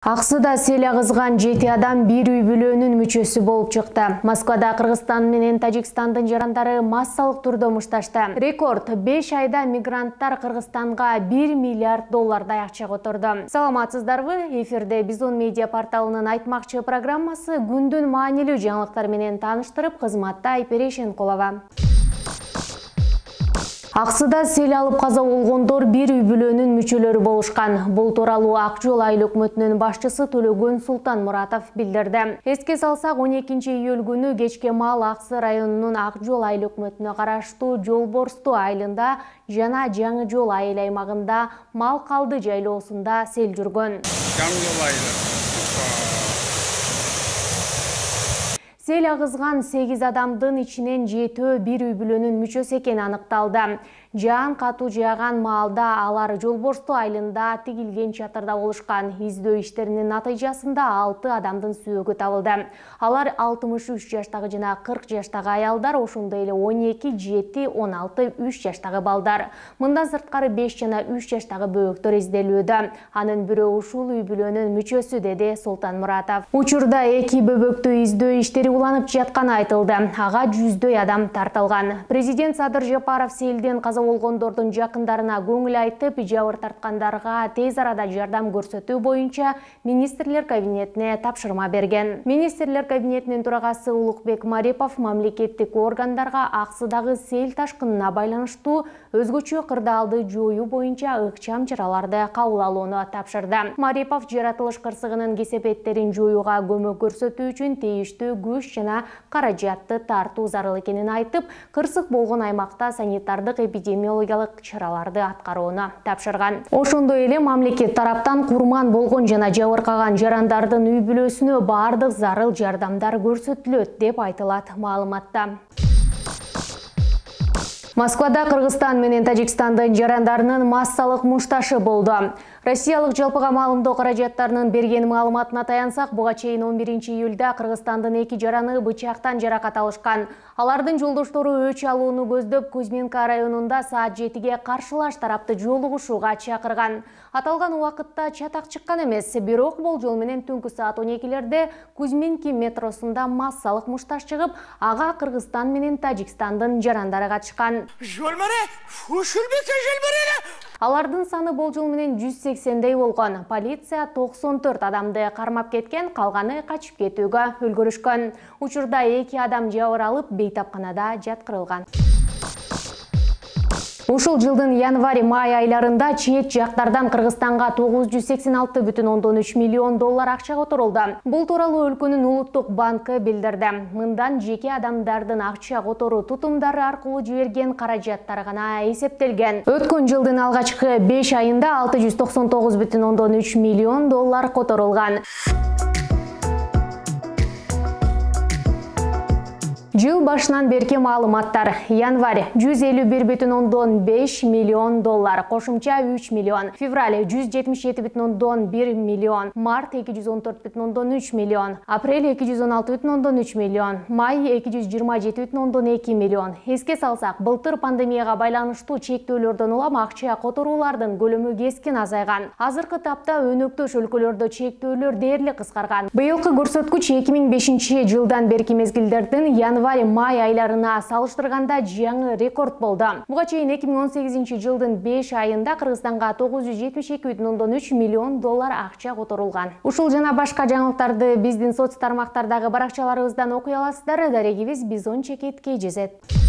Аксыда сел агызган 7 адам bir үй бүлөөнүн мүчөсү болуп чыкты. Москвада Кыргызстан менен Тажикстандын жарандары массалык түрдө мушташты. Рекорд 5 айда мигранттар Кыргызстанга 1 миллиард доллардай акча которду. Саламатсыздарбы? Эфирде Бизон медиа порталынын айтмакчы программасы күндүн маанилүү жаңылыктар менен тааныштырып, кызматта Айпери Шенкулова. Аксыда сел алып каза болгондор bir үй бүлөөнүн мүчөлөрү болушкан. Бул тууралуу Ак Жол айыл өкмөтүнүн башчысы Төлөгөн Султанмуратов билдирди. Эске салсак, 12-июль күнү кечке маал Аксы районунун Ак Жол айыл өкмөтүнө караштуу Жолборсту айылында жана Жаңы Жол айыл аймагында мал калды жайлоосунда сел жүргөн. Сел агызган 8 адамдын ичинен 7-өө bir үй бүлөөнүн мүчөсү экени аныкталды. Жаан катуу жааган маалда алар Жолборсту айылында тигилген чатырда болушкан. Издөө иштеринин натыйжасында 6 адамдын сүйөгү табылды. Алар 63 жаштагы жана 40 жаштагы аялдар, ошондой эле 12, 7, 16, 3 жаштагы балдар. Мындан сырткары 5 жана 3 жаштагы бөбөктөр изделүүдө. Анын бирөө ушул үй бүлөөнүн мүчөсү, деди Султанмуратов. Учурда 2 бөбөктү издөө иштери уланып жатканы айтылды. Ага 100дөй адам тартылган. Президент Садыр Жапаров селден каза болгондордун жакындарына көңүл айтып, жабыр тарткандарга тез арада жардам көрсөтүү боюнча министрлер кабинетине тапшырма берген. Министрлер кабинетинин төрагасы Улукбек Марипов мамлекеттик органдарга Аксыдагы сел ташкынына байланыштуу өзгөчө кырдаалды жоюу боюнча ыкчам чараларды кабыл алууну тапшырды. Марипов жаратылыш кырсыгынын кесепеттерин жоюуга көмөк көрсөтүү үчүн тийиштүү күч жана каражатты тартуу зарыл экенин айтып, кырсык болгон аймакта санитардык эпидемиологиялык чараларды аткарууну тапшырган. Ошондой эле мамлекет тараптан курман болгон жана жабыркаган жарандардын үй бүлөсүнө бардык зарыл жардамдар көрсөтүлөт деп айтылат маалыматта. Москвада Кыргызстан менен Тажикстандын жарандарынын массалык мушташы болду. Россиялык жалпыга маалымдоо каражаттарынын берген маалыматына таянсак, буга чейин 11-июлда Кыргызстандын 2 жараны бычактан жаракат алышкан. Алардын жолдоштору өч алууну көздөп Кузьминка районунда саат 7-ге каршылаш тарапты жолугушууга чакырган. Аталган убакытта чатак чыккан эмес, бирок болжол менен түнкү саат 12-лерде Кузьминки метросунда массалык мушташ чыгып, ага Кыргызстан менен Тажикстандын жарандары катышкан. Алардын саны болжол менен 180дей болгон. Полиция 94 адамды кармап кеткен, калганы качып кетүүгө үлгүрүшкөн. Учурда 2 адам жабыр алып, бейтапканада жаткырылган. Ушул жылдын январь-май айларында чет жактардан Кыргызстанга 986,3 миллион доллар акча которулду. Бул тууралуу өлкөнүн улуттук банкы билдирди. Мындан жеке адамдардын акча которуу тутумдары аркылуу жиберген каражаттары гана эсептелген. Өткөн жылдын алгачкы 5 айында 699,3 миллион доллар которулган. Жыл башынан берки маалыматтар: январь 151,5 миллион доллар, кошумча 3 миллион, февраль 177,1 миллион, март 214,3 миллион, апрель 216,3 миллион, май 227,2 миллион. Эске салсак, былтыр пандемияга байланыштуу чектөөлөрдөн улам акча которуулардын көлөмү кескин азайган. Азыркы тапта өнөктөш өлкөлөрдө чектөөлөр дээрлик кыскарган. Быйылкы көрсөткүч 2005 жылдан берки мезгилдердин январь-май айларына салыштырганда жаңы рекорд болду. Буга чейин 2018 жылдын 5 айында Кыргызстанга 972,3 миллион доллар акча которулган. Ушул жана башка жаңылыктарды биздин соц тармактардагы баракчаларыбыздан окуй аласыздар. Дарегибиз Бизон Чекит KJZ.